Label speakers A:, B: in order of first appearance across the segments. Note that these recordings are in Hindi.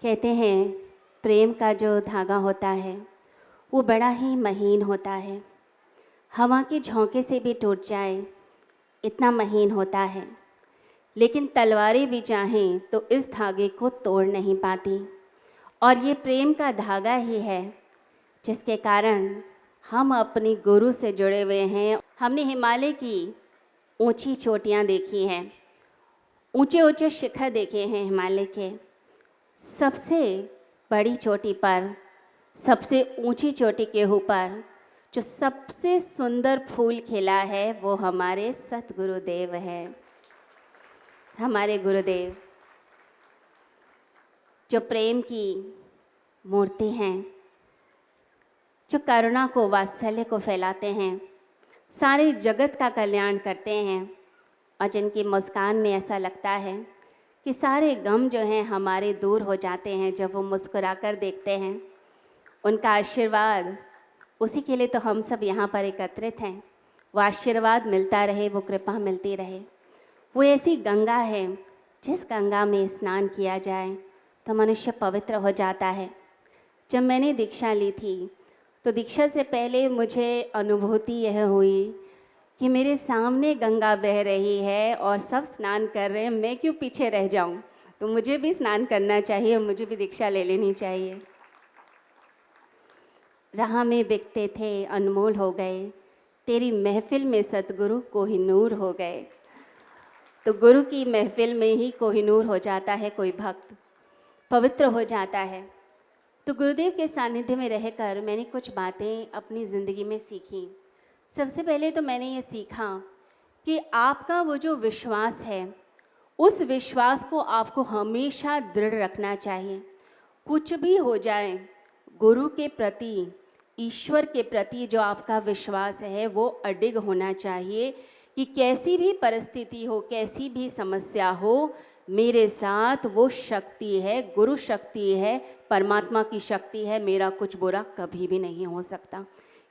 A: कहते हैं प्रेम का जो धागा होता है वो बड़ा ही महीन होता है। हवा के झोंके से भी टूट जाए इतना महीन होता है, लेकिन तलवारें भी चाहें तो इस धागे को तोड़ नहीं पाती। और ये प्रेम का धागा ही है जिसके कारण हम अपनी गुरु से जुड़े हुए हैं। हमने हिमालय की ऊंची चोटियां देखी हैं, ऊंचे ऊंचे शिखर देखे हैं। हिमालय के सबसे बड़ी चोटी पर, सबसे ऊंची चोटी के ऊपर जो सबसे सुंदर फूल खिला है वो हमारे सतगुरुदेव हैं। हमारे गुरुदेव जो प्रेम की मूर्ति हैं, जो करुणा को, वात्सल्य को फैलाते हैं, सारे जगत का कल्याण करते हैं और जिनकी मुस्कान में ऐसा लगता है कि सारे गम जो हैं हमारे दूर हो जाते हैं जब वो मुस्कुराकर देखते हैं। उनका आशीर्वाद, उसी के लिए तो हम सब यहाँ पर एकत्रित हैं। वो आशीर्वाद मिलता रहे, वो कृपा मिलती रहे। वो ऐसी गंगा है जिस गंगा में स्नान किया जाए तो मनुष्य पवित्र हो जाता है। जब मैंने दीक्षा ली थी तो दीक्षा से पहले मुझे अनुभूति यह हुई कि मेरे सामने गंगा बह रही है और सब स्नान कर रहे हैं, मैं क्यों पीछे रह जाऊं? तो मुझे भी स्नान करना चाहिए, मुझे भी दीक्षा ले लेनी चाहिए। राह में बिकते थे अनमोल हो गए, तेरी महफिल में सतगुरु कोहिनूर हो गए। तो गुरु की महफिल में ही कोहिनूर हो जाता है कोई भक्त, पवित्र हो जाता है। तो गुरुदेव के सानिध्य में रहकर मैंने कुछ बातें अपनी ज़िंदगी में सीखी। सबसे पहले तो मैंने ये सीखा कि आपका वो जो विश्वास है, उस विश्वास को आपको हमेशा दृढ़ रखना चाहिए। कुछ भी हो जाए, गुरु के प्रति, ईश्वर के प्रति जो आपका विश्वास है वो अडिग होना चाहिए कि कैसी भी परिस्थिति हो, कैसी भी समस्या हो, मेरे साथ वो शक्ति है, गुरु शक्ति है, परमात्मा की शक्ति है, मेरा कुछ बुरा कभी भी नहीं हो सकता।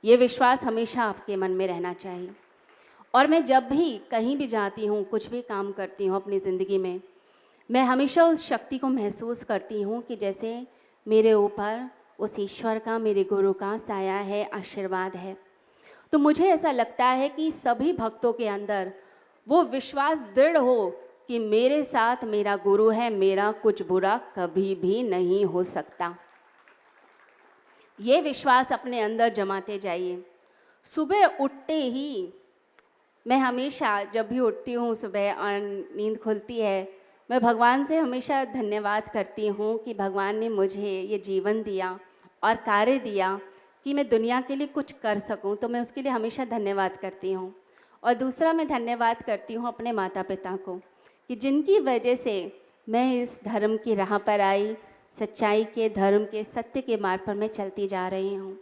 A: ये विश्वास हमेशा आपके मन में रहना चाहिए। और मैं जब भी कहीं भी जाती हूँ, कुछ भी काम करती हूँ अपनी ज़िंदगी में, मैं हमेशा उस शक्ति को महसूस करती हूँ कि जैसे मेरे ऊपर उस ईश्वर का, मेरे गुरु का साया है, आशीर्वाद है। तो मुझे ऐसा लगता है कि सभी भक्तों के अंदर वो विश्वास दृढ़ हो कि मेरे साथ मेरा गुरु है, मेरा कुछ बुरा कभी भी नहीं हो सकता। ये विश्वास अपने अंदर जमाते जाइए। सुबह उठते ही मैं हमेशा, जब भी उठती हूँ सुबह और नींद खुलती है, मैं भगवान से हमेशा धन्यवाद करती हूँ कि भगवान ने मुझे ये जीवन दिया और कार्य दिया कि मैं दुनिया के लिए कुछ कर सकूं। तो मैं उसके लिए हमेशा धन्यवाद करती हूँ। और दूसरा, मैं धन्यवाद करती हूँ अपने माता पिता को कि जिनकी वजह से मैं इस धर्म की राह पर आई, सच्चाई के, धर्म के, सत्य के मार्ग पर मैं चलती जा रही हूँ।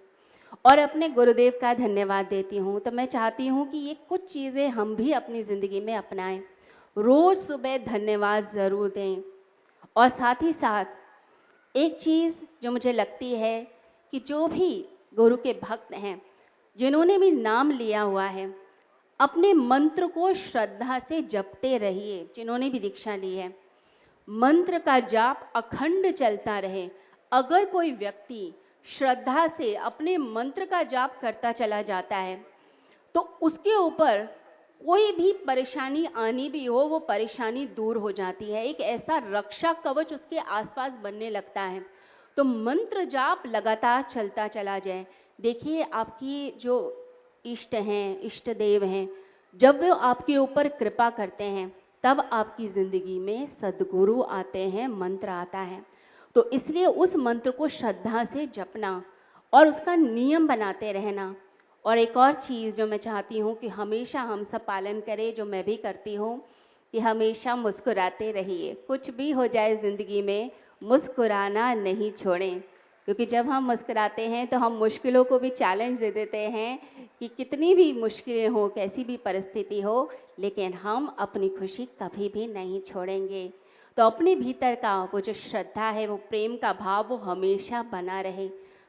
A: और अपने गुरुदेव का धन्यवाद देती हूँ। तो मैं चाहती हूँ कि ये कुछ चीज़ें हम भी अपनी ज़िंदगी में अपनाएं। रोज़ सुबह धन्यवाद ज़रूर दें। और साथ ही साथ एक चीज़ जो मुझे लगती है कि जो भी गुरु के भक्त हैं, जिन्होंने भी नाम लिया हुआ है, अपने मंत्र को श्रद्धा से जपते रहिए। जिन्होंने भी दीक्षा ली है, मंत्र का जाप अखंड चलता रहे। अगर कोई व्यक्ति श्रद्धा से अपने मंत्र का जाप करता चला जाता है तो उसके ऊपर कोई भी परेशानी आनी भी हो, वो परेशानी दूर हो जाती है। एक ऐसा रक्षा कवच उसके आसपास बनने लगता है। तो मंत्र जाप लगातार चलता चला जाए। देखिए, आपकी जो इष्ट हैं, इष्ट देव हैं, जब वे आपके ऊपर कृपा करते हैं तब आपकी ज़िंदगी में सद्गुरु आते हैं, मंत्र आता है। तो इसलिए उस मंत्र को श्रद्धा से जपना और उसका नियम बनाते रहना। और एक और चीज़ जो मैं चाहती हूँ कि हमेशा हम सब पालन करें, जो मैं भी करती हूँ, कि हमेशा मुस्कुराते रहिए। कुछ भी हो जाए ज़िंदगी में, मुस्कुराना नहीं छोड़ें। क्योंकि जब हम मुस्कुराते हैं तो हम मुश्किलों को भी चैलेंज दे देते हैं कि कितनी भी मुश्किलें हो, कैसी भी परिस्थिति हो, लेकिन हम अपनी खुशी कभी भी नहीं छोड़ेंगे। तो अपने भीतर का वो जो श्रद्धा है, वो प्रेम का भाव, वो हमेशा बना रहे।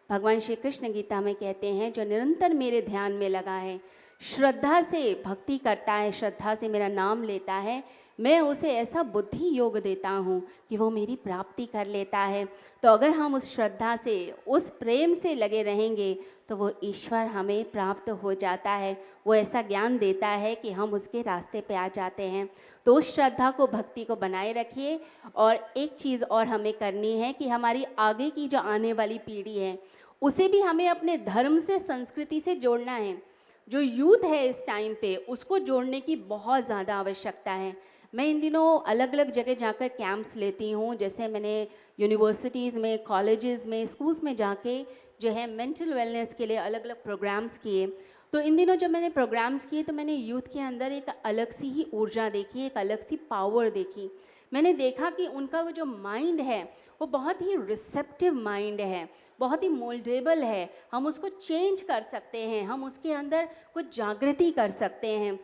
A: भगवान श्री कृष्ण गीता में कहते हैं, जो निरंतर मेरे ध्यान में लगा है, श्रद्धा से भक्ति करता है, श्रद्धा से मेरा नाम लेता है, मैं उसे ऐसा बुद्धि योग देता हूँ कि वो मेरी प्राप्ति कर लेता है। तो अगर हम उस श्रद्धा से, उस प्रेम से लगे रहेंगे तो वो ईश्वर हमें प्राप्त हो जाता है। वो ऐसा ज्ञान देता है कि हम उसके रास्ते पे आ जाते हैं। तो उस श्रद्धा को, भक्ति को बनाए रखिए। और एक चीज़ और हमें करनी है कि हमारी आगे की जो आने वाली पीढ़ी है उसे भी हमें अपने धर्म से, संस्कृति से जोड़ना है। जो यूथ है इस टाइम पे, उसको जोड़ने की बहुत ज़्यादा आवश्यकता है। मैं इन दिनों अलग अलग जगह जाकर कैंप्स लेती हूँ। जैसे मैंने यूनिवर्सिटीज़ में, कॉलेजेस में, स्कूल्स में जाके जो है मेंटल वेलनेस के लिए अलग अलग प्रोग्राम्स किए। तो इन दिनों जब मैंने प्रोग्राम्स किए तो मैंने यूथ के अंदर एक अलग सी ही ऊर्जा देखी, एक अलग सी पावर देखी। मैंने देखा कि उनका वो जो माइंड है वो बहुत ही रिसेप्टिव माइंड है, बहुत ही मोल्डेबल है। हम उसको चेंज कर सकते हैं, हम उसके अंदर कुछ जागृति कर सकते हैं।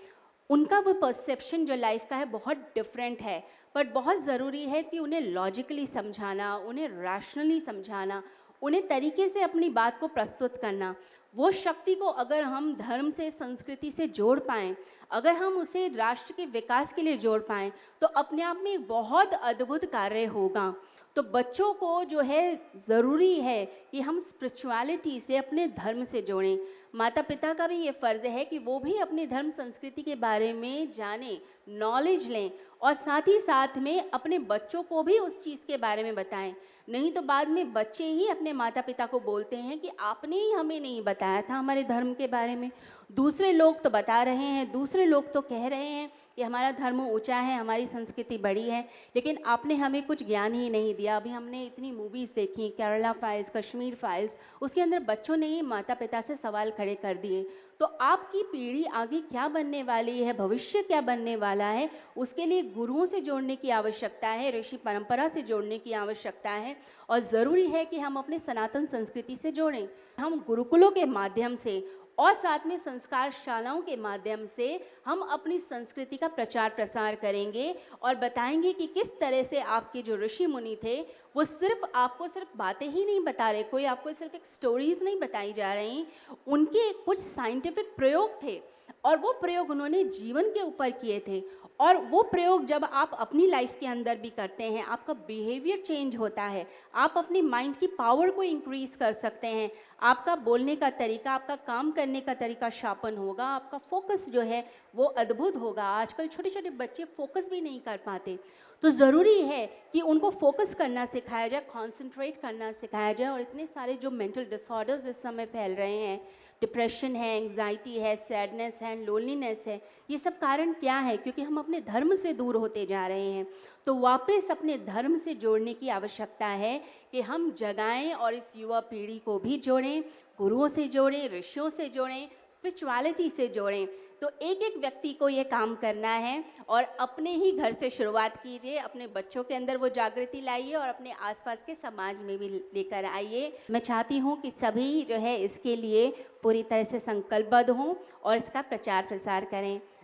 A: उनका वो परसेप्शन जो लाइफ का है बहुत डिफरेंट है। बट बहुत ज़रूरी है कि उन्हें लॉजिकली समझाना, उन्हें रैशनली समझाना, उन्हें तरीके से अपनी बात को प्रस्तुत करना। वो शक्ति को अगर हम धर्म से, संस्कृति से जोड़ पाएँ, अगर हम उसे राष्ट्र के विकास के लिए जोड़ पाएँ, तो अपने आप में एक बहुत अद्भुत कार्य होगा। तो बच्चों को जो है ज़रूरी है कि हम स्पिरिचुअलिटी से, अपने धर्म से जोड़ें। माता पिता का भी ये फ़र्ज़ है कि वो भी अपनी धर्म संस्कृति के बारे में जानें, नॉलेज लें और साथ ही साथ में अपने बच्चों को भी उस चीज़ के बारे में बताएं। नहीं तो बाद में बच्चे ही अपने माता पिता को बोलते हैं कि आपने ही हमें नहीं बताया था हमारे धर्म के बारे में। दूसरे लोग तो बता रहे हैं, दूसरे लोग तो कह रहे हैं कि हमारा धर्म ऊंचा है, हमारी संस्कृति बड़ी है, लेकिन आपने हमें कुछ ज्ञान ही नहीं दिया। अभी हमने इतनी मूवीज़ देखी, केरला फाइल्स, कश्मीर फाइल्स, उसके अंदर बच्चों ने ही माता पिता से सवाल खड़े कर दिए। तो आपकी पीढ़ी आगे क्या बनने वाली है, भविष्य क्या बनने वाला है, उसके लिए गुरुओं से जोड़ने की आवश्यकता है, ऋषि परंपरा से जोड़ने की आवश्यकता है। और ज़रूरी है कि हम अपने सनातन संस्कृति से जोड़ें। हम गुरुकुलों के माध्यम से और साथ में संस्कार शालाओं के माध्यम से हम अपनी संस्कृति का प्रचार प्रसार करेंगे और बताएंगे कि किस तरह से आपके जो ऋषि मुनि थे वो सिर्फ आपको सिर्फ बातें ही नहीं बता रहे, कोई आपको सिर्फ एक स्टोरीज नहीं बताई जा रही, उनके कुछ साइंटिफिक प्रयोग थे और वो प्रयोग उन्होंने जीवन के ऊपर किए थे। और वो प्रयोग जब आप अपनी लाइफ के अंदर भी करते हैं, आपका बिहेवियर चेंज होता है, आप अपनी माइंड की पावर को इंक्रीज कर सकते हैं, आपका बोलने का तरीका, आपका काम करने का तरीका शार्पन होगा, आपका फोकस जो है वो अद्भुत होगा। आजकल छोटे छोटे बच्चे फोकस भी नहीं कर पाते, तो ज़रूरी है कि उनको फोकस करना सिखाया जाए, कॉन्सेंट्रेट करना सिखाया जाए। और इतने सारे जो मेंटल डिसऑर्डर्स इस समय फैल रहे हैं, डिप्रेशन है, एंग्जाइटी है, सैडनेस है, लोनलीनेस है, ये सब कारण क्या है? क्योंकि हम अपने धर्म से दूर होते जा रहे हैं। तो वापस अपने धर्म से जोड़ने की आवश्यकता है कि हम जगाएं और इस युवा पीढ़ी को भी जोड़ें, गुरुओं से जोड़ें, ऋषियों से जोड़ें, स्पिरिचुअलिटी से जोड़ें। तो एक एक व्यक्ति को ये काम करना है और अपने ही घर से शुरुआत कीजिए, अपने बच्चों के अंदर वो जागृति लाइए और अपने आसपास के समाज में भी लेकर आइए। मैं चाहती हूँ कि सभी जो है इसके लिए पूरी तरह से संकल्पबद्ध हों और इसका प्रचार प्रसार करें।